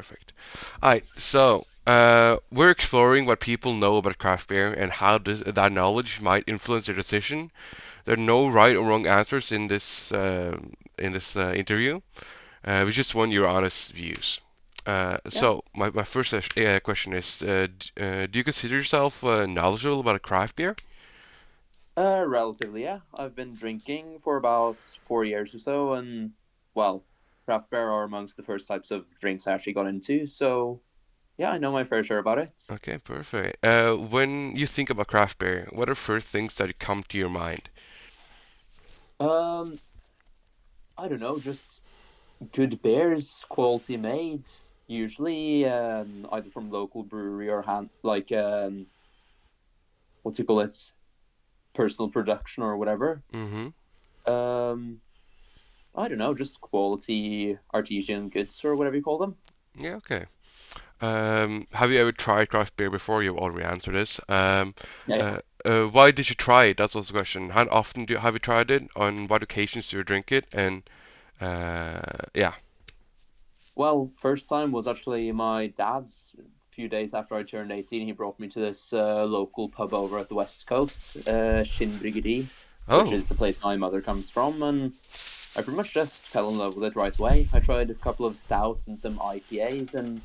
Perfect. All right, so we're exploring what people know about craft beer and how that knowledge might influence their decision. There are no right or wrong answers in this interview. We just want your honest views. Yeah, So my first question is, do you consider yourself knowledgeable about a craft beer? relatively, yeah. I've been drinking for about 4 years or so, and well, craft beer are amongst the first types of drinks I actually got into. So yeah, I know my fair share about it. Okay, perfect. When you think about craft beer, what are first things that come to your mind? Um, I don't know, just good beers, quality made, usually either from local brewery or what do you call it, personal production or whatever. Mm-hmm. Um, I don't know, just quality artesian goods or whatever you call them. Yeah, okay. Have you ever tried craft beer before? You've already answered this. Yeah, yeah. Why did you try it? That's also the question. How often have you tried it? On what occasions do you drink it? And yeah. Well, first time was actually my dad's. A few days after I turned 18, he brought me to this local pub over at the west coast, Shin Bryggeri, which Oh, is the place my mother comes from, and I pretty much just fell in love with it right away. I tried a couple of stouts and some IPAs, and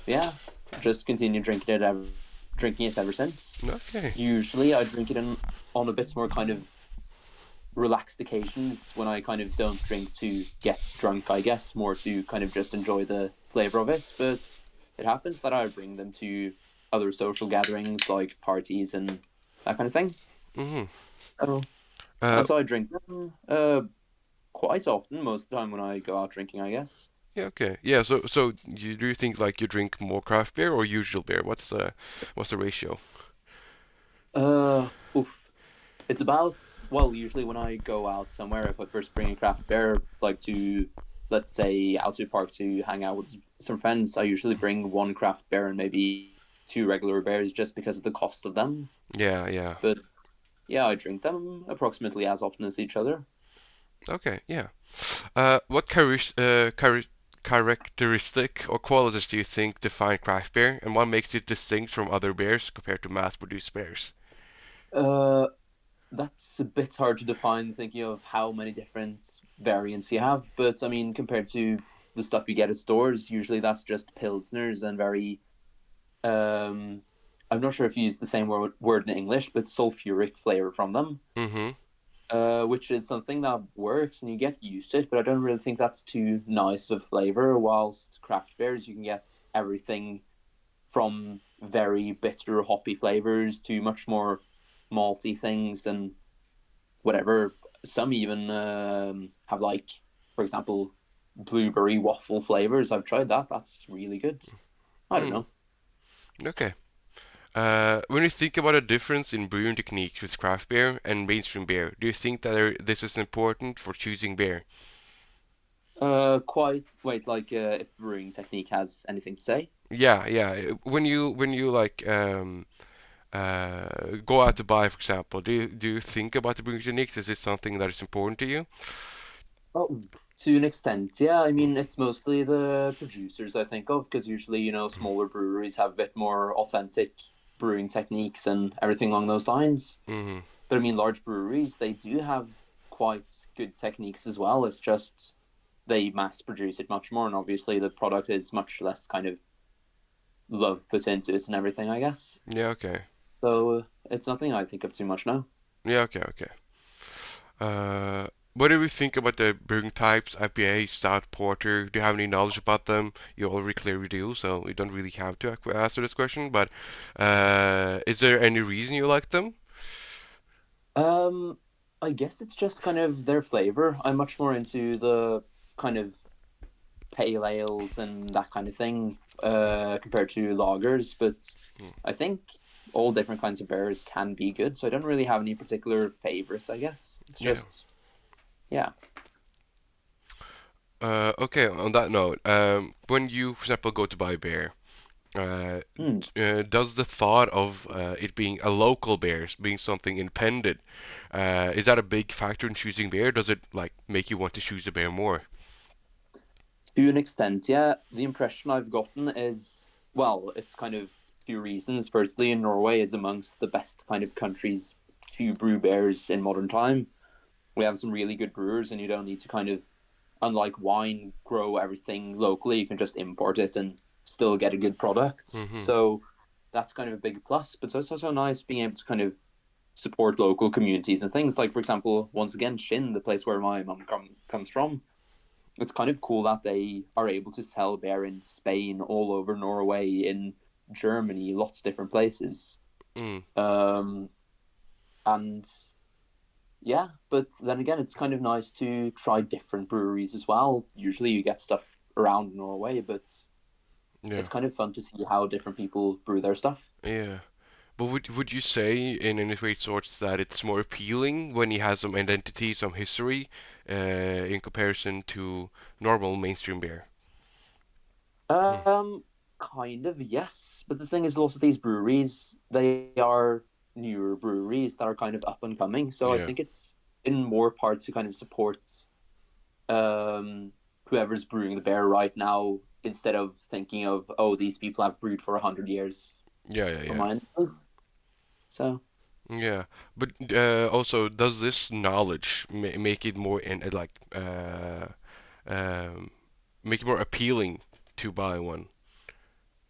yeah, just continued drinking it ever since. okay. Usually, I drink it on a bit more kind of relaxed occasions when I kind of don't drink to get drunk, I guess, more to kind of just enjoy the flavor of it. But it happens that I bring them to other social gatherings like parties and that kind of thing. Mm-hmm. So Uh, that's how I drink them quite often, most of the time when I go out drinking, I guess. yeah, okay. Yeah, so do you think like you drink more craft beer or usual beer? What's the ratio? Oof. It's about, well, usually when I go out somewhere, if I first bring a craft beer, like to, let's say, out to the park to hang out with some friends, I usually bring one craft beer and maybe two regular beers just because of the cost of them. Yeah, yeah. But yeah, I drink them approximately as often as each other. Okay, yeah. What characteristic or qualities do you think define craft beer, and what makes it distinct from other beers compared to mass-produced beers? Uh, that's a bit hard to define, thinking of how many different variants you have. But I mean, compared to the stuff you get at stores, usually that's just pilsners and very um, I'm not sure if you use the same word in English, but sulfuric flavor from them, Mm-hmm. which is something that works and you get used to it. But I don't really think that's too nice of flavor. Whilst craft beers, you can get everything from very bitter, hoppy flavors to much more malty things and whatever. Some even have like, for example, blueberry waffle flavors. I've tried that. That's really good. I don't Mm, know. okay. When you think about a difference in brewing techniques with craft beer and mainstream beer, do you think that this is important for choosing beer? Quite. Wait, like if brewing technique has anything to say? Yeah, yeah. When you like go out to buy, for example, do you think about the brewing techniques? Is it something that is important to you? Oh, to an extent, yeah. I mean, it's mostly the producers I think of because usually, smaller breweries have a bit more authentic brewing techniques and everything along those lines. Mm-hmm. But I mean, large breweries, they do have quite good techniques as well. It's just they mass produce it much more, and obviously the product is much less kind of love put into it and everything, I guess. Yeah, okay. So it's nothing I think of too much now. Yeah, okay, okay. What do we think about the brewing types, IPA, stout, porter? Do you have any knowledge about them? You already clearly do, so you don't really have to answer this question. But is there any reason you like them? Um, I guess it's just kind of their flavor. I'm much more into the kind of pale ales and that kind of thing, compared to lagers, but Hmm. I think all different kinds of beers can be good, so I don't really have any particular favorites, I guess. It's Yeah. just, yeah. Okay, on that note, when you, for example, go to buy beer, uh, Hmm. does the thought of it being a local beer, being something independent, is that a big factor in choosing beer? Does it like make you want to choose a beer more? To an extent, yeah. The impression I've gotten is, well, it's kind of two reasons. Firstly, Norway is amongst the best kind of countries to brew beers in modern time. We have some really good brewers, and you don't need to kind of, unlike wine, grow everything locally. You can just import it and still get a good product. Hmm. So that's kind of a big plus. But it's also nice being able to kind of support local communities and things. Like, for example, once again, Shin, the place where my mum comes from, it's kind of cool that they are able to sell beer in Spain, all over Norway, in Germany, lots of different places. Mm. Um, and yeah, but then again, it's kind of nice to try different breweries as well. Usually you get stuff around Norway, but Yeah. it's kind of fun to see how different people brew their stuff. Yeah. But would you say in any way sorts that it's more appealing when he has some identity, some history, in comparison to normal mainstream beer? Mm. Um, Kind of, yes. But the thing is, lots of these breweries, they are newer breweries that are kind of up and coming. So I Yeah. think it's in more parts to kind of support um, whoever's brewing the beer right now instead of thinking of, oh, these people have brewed for 100 years Yeah, yeah, from yeah. mine. So, Yeah. But also, does this knowledge ma make it more in um, make it more appealing to buy one?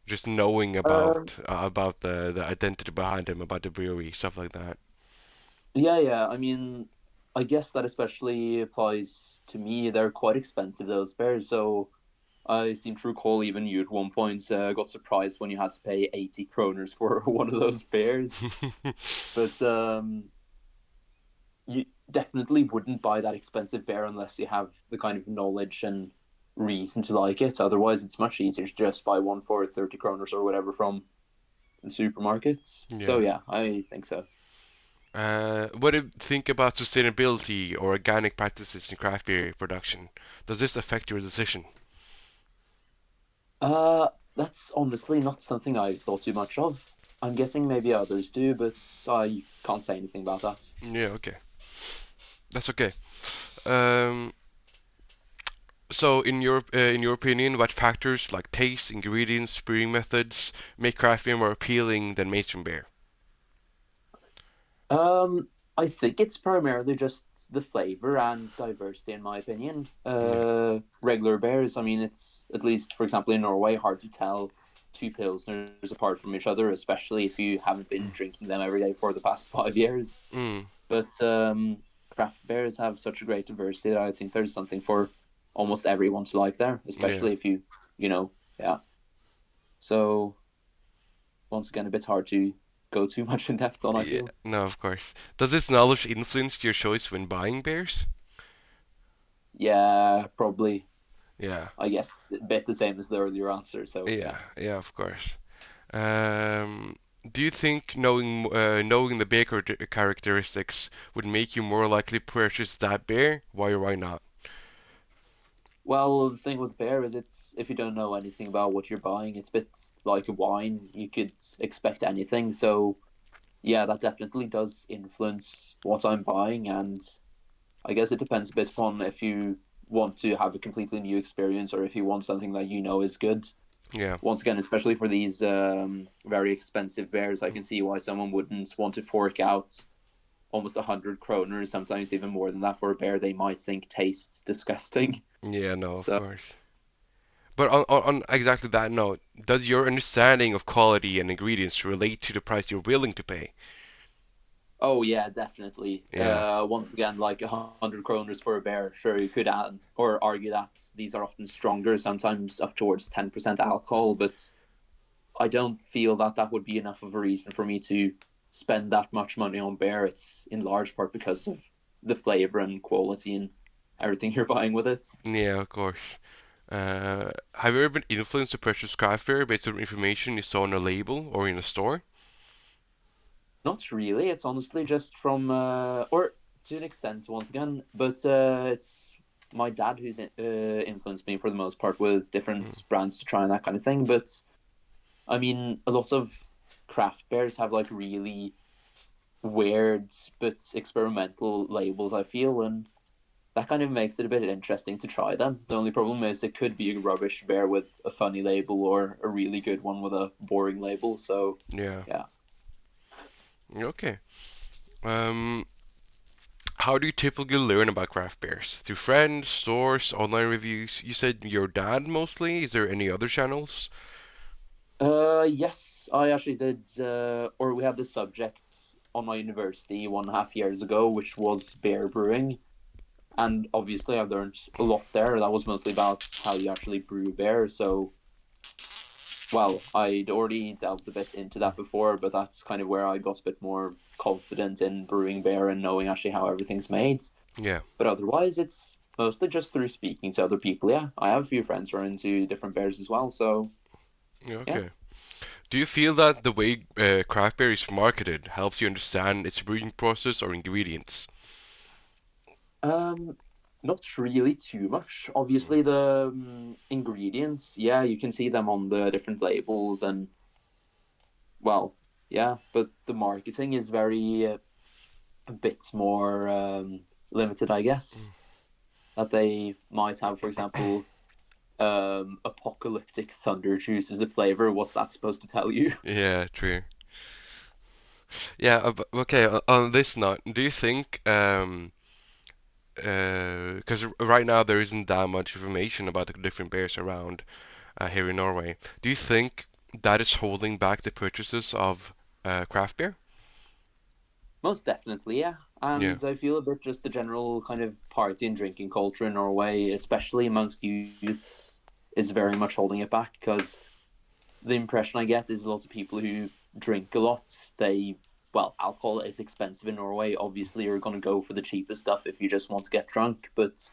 Just knowing um, about the identity behind him, about the brewery, stuff like that. yeah, yeah. I mean, I guess that especially applies to me. They're quite expensive, those beers. So I seem to recall even you at one point got surprised when you had to pay 80 kroners for one of those beers. But you definitely wouldn't buy that expensive beer unless you have the kind of knowledge and reason to like it. Otherwise, it's much easier to just buy one for 30 kroners or whatever from the supermarkets. So, Yeah. yeah, I think so. What do you think about sustainability or organic practices in craft beer production? Does this affect your decision? Uh, that's honestly not something I've thought too much of. I'm guessing maybe others do, but I can't say anything about that. Yeah, okay. That's okay. Um, so in your opinion, what factors like taste, ingredients, brewing methods make craft beer more appealing than mainstream beer? Um, I think it's primarily just the flavor and diversity, in my opinion. Yeah. Regular beers, I mean, it's at least, for example, in Norway, hard to tell two pilsners apart from each other, especially if you haven't been drinking them every day for the past 5 years. Mm, But craft beers have such a great diversity that I think there's something for almost everyone to like there, yeah. especially if you know, yeah. So once again, a bit hard to go too much in depth on, I Yeah. feel. No, of course. Does this knowledge influence your choice when buying beers? Yeah, probably. Yeah. I guess a bit the same as the earlier answer. So yeah. Yeah. Yeah, of course. Um, do you think knowing the beer characteristics would make you more likely to purchase that beer? Why or why not? Well, the thing with beer is it's if you don't know anything about what you're buying, it's a bit like a wine. You could expect anything. So yeah, that definitely does influence what I'm buying, and I guess it depends a bit upon if you want to have a completely new experience or if you want something that you know is good. Yeah. Once again, especially for these very expensive beers, I Mm. can see why someone wouldn't want to fork out almost 100 kroners, sometimes even more than that, for a bear they might think tastes disgusting. Yeah, no, of So, course. But on exactly that note, does your understanding of quality and ingredients relate to the price you're willing to pay? oh yeah, definitely. Yeah. Once again, like 100 kroners for a bear, sure you could add or argue that these are often stronger, sometimes up towards 10% alcohol, but I don't feel that that would be enough of a reason for me to spend that much money on bear. It's in large part because of the flavor and quality and everything you're buying with it. Yeah, of course. Have you ever been influenced to purchase craft beer based on information you saw on a label or in a store? Not really. It's honestly just from, or to an extent, once again, but it's my dad who's influenced me for the most part with Mm. different brands to try and that kind of thing. But I mean, a lot of craft beers have like really weird but experimental labels, I feel, and that kind of makes it a bit interesting to try them. The only problem is it could be a rubbish bear with a funny label or a really good one with a boring label. So Yeah. yeah. Okay. Um, how do you typically learn about craft beers? Through friends, stores, online reviews? You said your dad mostly. Is there any other channels? Yes, I actually did. Or we had this subject on my university 1.5 years ago, which was beer brewing. And obviously, I've learned a lot there. That was mostly about how you actually brew beer. So, well, I'd already delved a bit into that before, but that's kind of where I got a bit more confident in brewing beer and knowing actually how everything's made. Yeah. But otherwise, it's mostly just through speaking to other people. Yeah, I have a few friends who are into different beers as well. So, Yeah, yeah. okay. Do you feel that the way craft beer is marketed helps you understand its brewing process or ingredients? Um, Not really too much. Obviously, the ingredients, yeah, you can see them on the different labels, and well, yeah, but the marketing is very a bit more limited, I guess. That they might have, for example, apocalyptic thunder juice is the flavor. What's that supposed to tell you? Yeah, true. Yeah, okay, on this note, do you think because right now there isn't that much information about the different beers around here in Norway. Do you think that is holding back the purchases of craft beer? Most definitely, yeah. Yeah, And I feel a bit just the general kind of party and drinking culture in Norway, especially amongst youths, is very much holding it back because the impression I get is lots of people who drink a lot, well, alcohol is expensive in Norway. Obviously, you're going to go for the cheapest stuff if you just want to get drunk. But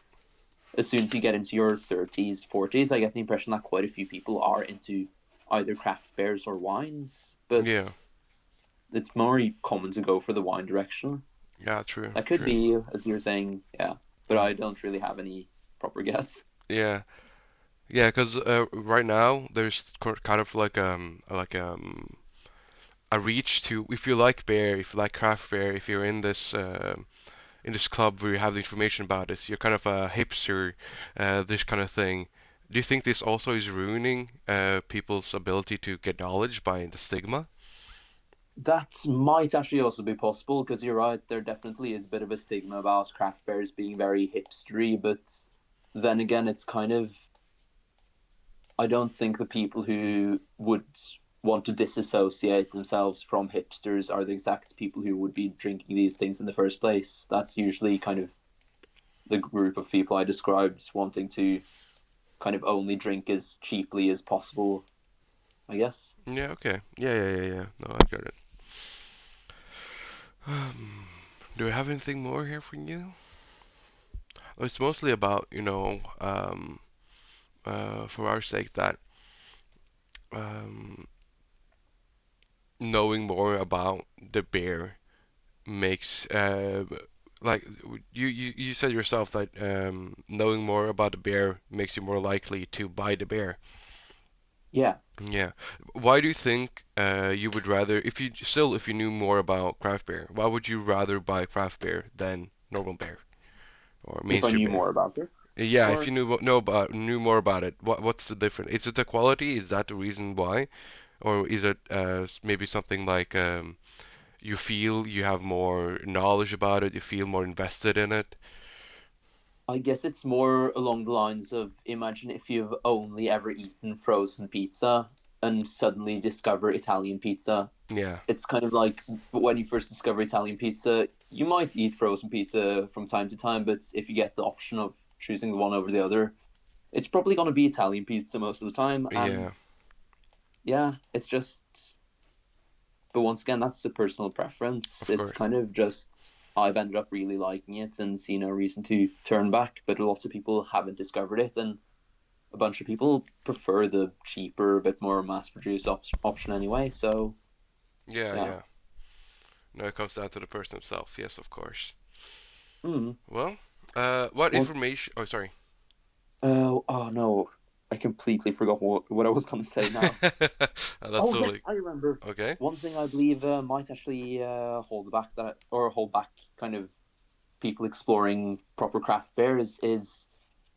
as soon as you get into your 30s, 40s, I get the impression that quite a few people are into either craft beers or wines. But yeah, it's more common to go for the wine direction. yeah, true, That could true. be, as you're saying, yeah. But Mm. I don't really have any proper guess. Yeah, yeah, because right now there's kind of a reach to if you like beer, if you like craft beer, if you're in this club where you have the information about this, you're kind of a hipster, this kind of thing. Do you think this also is ruining people's ability to get knowledge by the stigma? That might actually also be possible because you're right. There definitely is a bit of a stigma about craft beers being very hipstery, but then again, it's kind of. I don't think the people who would want to disassociate themselves from hipsters are the exact people who would be drinking these things in the first place. That's usually kind of the group of people I described wanting to kind of only drink as cheaply as possible, I guess. Yeah, okay. Yeah. No, I got it. Um, do I have anything more here for you? Oh, it's mostly about, for our sake, that um, knowing more about the bear makes like you said yourself that knowing more about the bear makes you more likely to buy the bear. Yeah. Yeah. Why do you think you would rather if you knew more about craft beer, why would you rather buy craft beer than normal beer or If I mainstream knew beer? more about it, Yeah, if or you knew more about it, what's the difference? Is it the quality? Is that the reason why? Or is it maybe something like you feel you have more knowledge about it, you feel more invested in it? I guess it's more along the lines of imagine if you've only ever eaten frozen pizza and suddenly discover Italian pizza. Yeah. It's kind of like when you first discover Italian pizza, you might eat frozen pizza from time to time, but if you get the option of choosing the one over the other, it's probably going to be Italian pizza most of the time. Yeah, And yeah, it's just, but once again, that's a personal preference. of It's course. kind of just, I've ended up really liking it and see no reason to turn back, but lots of people haven't discovered it. And a bunch of people prefer the cheaper, bit more mass produced option anyway. So, Yeah, yeah. yeah. No, it comes down to the person himself. Yes, of course. Mm. Well, what Well, information? Oh, sorry. oh no, I completely forgot what I was going to say now. That's Oh totally yes, I remember. okay. One thing I believe might actually hold back kind of. people exploring proper craft beers is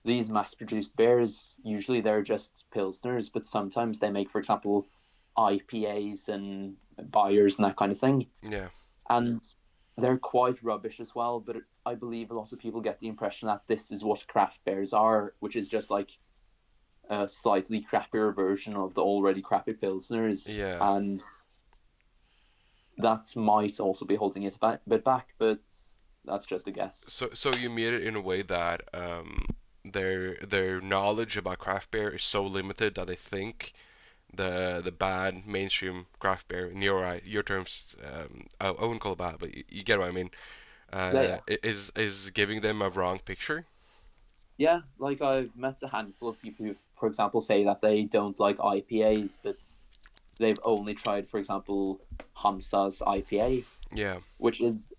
these mass-produced beers. Usually they're just pilsners, but sometimes they make, for example, IPAs and Bayers and that kind of thing, Yeah. and they're quite rubbish as well. But I believe a lot of people get the impression that this is what craft beers are, which is just like a slightly crappier version of the already crappy pilsners, Yeah. and that might also be holding it back, bit back. But that's just a guess. So you made it in a way that their knowledge about craft beer is so limited that they think the bad mainstream craft beer in your terms, I wouldn't call it bad, but you get what I mean. Yeah, yeah. Is giving them a wrong picture. Yeah, like I've met a handful of people who, for example, say that they don't like IPAs, but they've only tried, for example, Hansa's IPA, Yeah. which is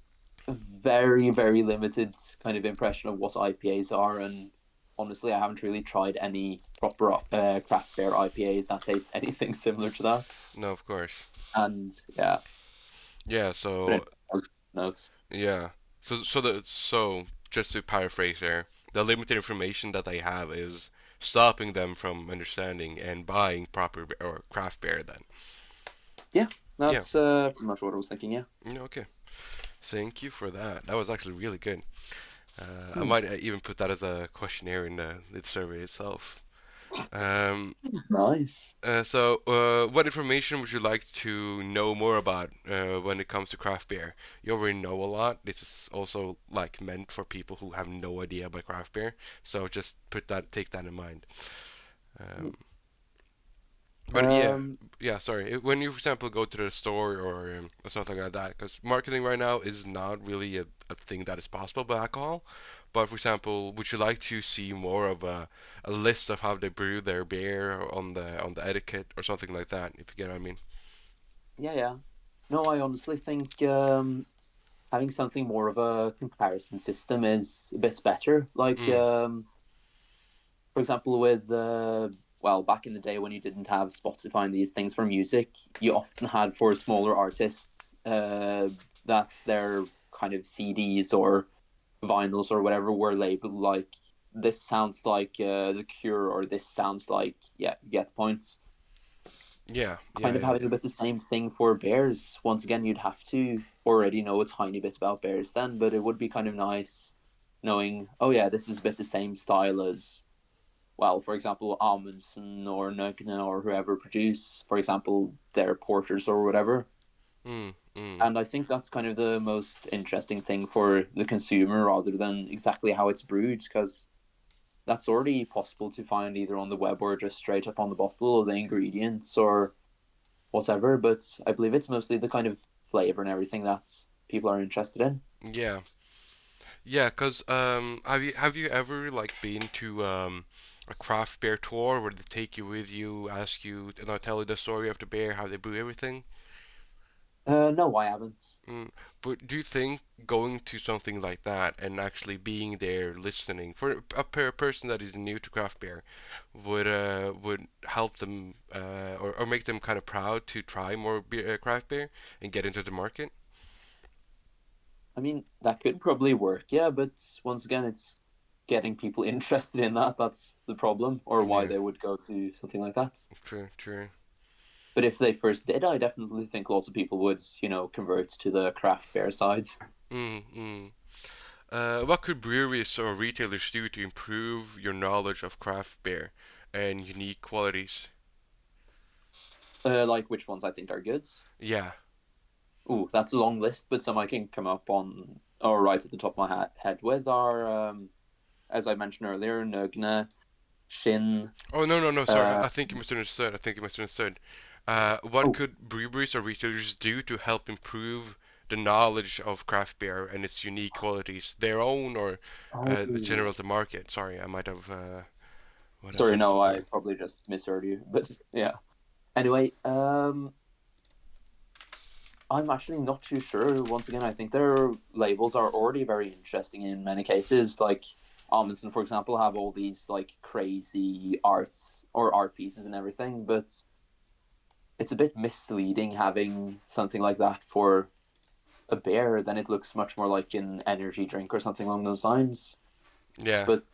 a very, very limited kind of impression of what IPAs are. And honestly, I haven't really tried any proper craft beer IPAs that taste anything similar to that. No, of course. And yeah, Yeah. but So anyway, notes. yeah. So just to paraphrase there, the limited information that they have is stopping them from understanding and buying proper or craft beer then. Yeah, Yeah. that's pretty much what I was thinking. Yeah. Okay. Thank you for that. That was actually really good. I Hmm. might even put that as a questionnaire in the survey itself. Um, Nice. what information would you like to know more about when it comes to craft beer? You already know a lot. This is also like meant for people who have no idea about craft beer. So just take that in mind. Um, but yeah, Um, yeah. Sorry. When you, for example, go to the store or something like that, because marketing right now is not really a thing that is possible by alcohol. But for example, would you like to see more of a list of how they brew their beer on the etiquette or something like that? If you get what I mean. yeah, yeah. No, I honestly think having something more of a comparison system is a bit better. Like, Mm, for example, with well, back in the day when you didn't have Spotify and these things for music, you often had for smaller artists that their kind of CDs or vinyls or whatever were labeled like this sounds like The Cure or this sounds like yeah, you get the point. yeah, yeah, Kind of yeah. having a bit the same thing for bears. Once again, you'd have to already know a tiny bit about bears then, but it would be kind of nice knowing, oh yeah, this is a bit the same style as, well, for example, Amundsen or Nøgne or whoever produce, for example, their porters or whatever. Mm, mm. And I think that's kind of the most interesting thing for the consumer rather than exactly how it's brewed, because that's already possible to find either on the web or just straight up on the bottle, the ingredients or whatever. But I believe it's mostly the kind of flavor and everything that people are interested in. Yeah, yeah. Cause have you ever like been to a craft beer tour where they take you with you, ask you, and I tell you the story of the beer, how they brew everything? No, I haven't. Mm. But do you think going to something like that and actually being there listening for a person that is new to craft beer would help them or make them kind of proud to try more craft beer and get into the market? I mean, that could probably work, yeah, but once again, it's getting people interested in that. That's the problem, or why Yeah, they would go to something like that. true, true. But if they first did, I definitely think lots of people would, convert to the craft beer side. Mm, mm. What could breweries or retailers do to improve your knowledge of craft beer and unique qualities? Like which ones I think are good. Yeah. Ooh, that's a long list, but some I can come up on, or right at the top of my head with are, as I mentioned earlier, Nøgne, Shin. Oh, no, no, no, sorry. Uh, I think you misunderstood. I think you misunderstood. What oh, could breweries or retailers do to help improve the knowledge of craft beer and its unique qualities, their own or the oh. general the market? Sorry, I might have Sorry, said no, something I wrong. probably just misheard you, but yeah. Anyway, I'm actually not too sure. Once again, I think their labels are already very interesting in many cases. Like Amundsen, for example, have all these like crazy arts or art pieces and everything, but it's a bit misleading having something like that for a beer, then it looks much more like an energy drink or something along those lines. Yeah. But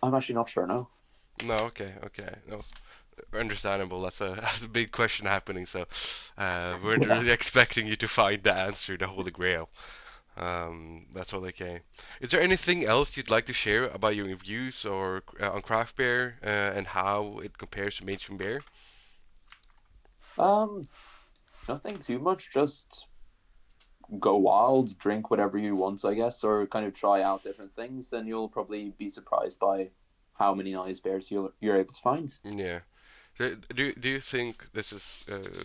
I'm actually not sure now. No. Okay. Okay. No. Understandable. That's a, that's a big question happening. So, weren't Yeah. really expecting you to find the answer, the Holy Grail. That's all okay. Is there anything else you'd like to share about your reviews or on craft beer and how it compares to mainstream beer? Um, Nothing too much. Just go wild, drink whatever you want, I guess, or kind of try out different things, and you'll probably be surprised by how many nice beers you're able to find. Yeah. So, do you think this is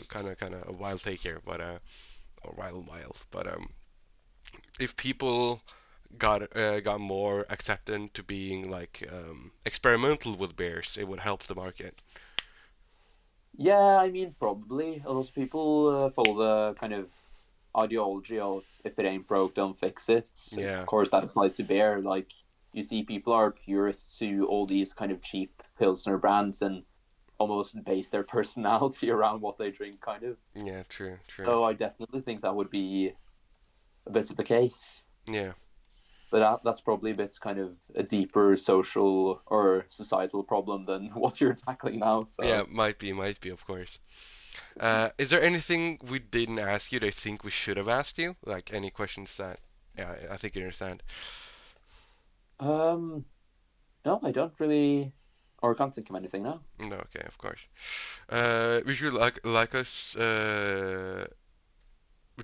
kind of a wild take here, but or wild, but if people got more accepted to being like experimental with beers, it would help the market. Yeah, I mean, probably. A lot of people follow the kind of ideology of if it ain't broke, don't fix it. Of Yeah, course, that applies to beer. Like, you see, people are purists to all these kind of cheap Pilsner brands and almost base their personality around what they drink, kind of. yeah, true, true. So I definitely think that would be a bit of a case. Yeah, But that's probably a bit kind of a deeper social or societal problem than what you're tackling now. yeah, So, might be, of course. Is there anything we didn't ask you that I think we should have asked you? Like any questions that, yeah, I think you understand. um, no, I don't really, or can't think of anything now. No, okay, of course. Would you like us? Would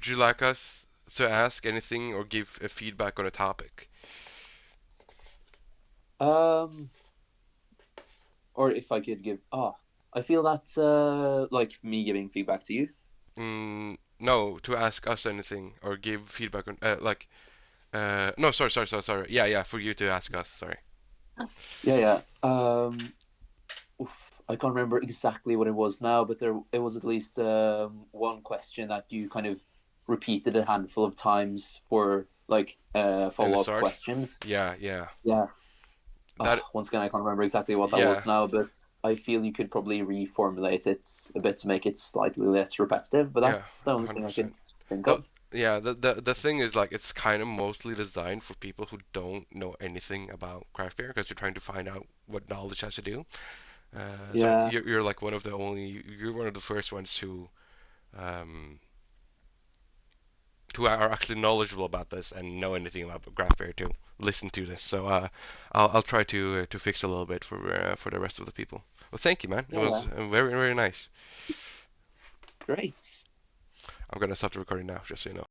you like us to ask anything or give a feedback on a topic? Um, or if I could give, I feel that's like me giving feedback to you. No, to ask us anything or give feedback on like no, sorry. Yeah, yeah, for you to ask us. Sorry. Yeah, yeah. Oof, I can't remember exactly what it was now, but there it was at least one question that you kind of repeated a handful of times for like In the follow up start. questions. Yeah, yeah. Yeah. That Once again, I can't remember exactly what that yeah, was now, but I feel you could probably reformulate it a bit to make it slightly less repetitive. But yeah, that's the only thing I could 100%. think The of. yeah, the thing is like it's kind of mostly designed for people who don't know anything about craft beer because you're trying to find out what knowledge has to do. So Yeah, you're like one of the only you're one of the first ones um who are actually knowledgeable about this and know anything about craft beer to listen to this. So I'll try to fix a little bit for the rest of the people. Well, thank you, man. It yeah, was yeah. very nice. Great. I'm gonna stop the recording now, just so you know.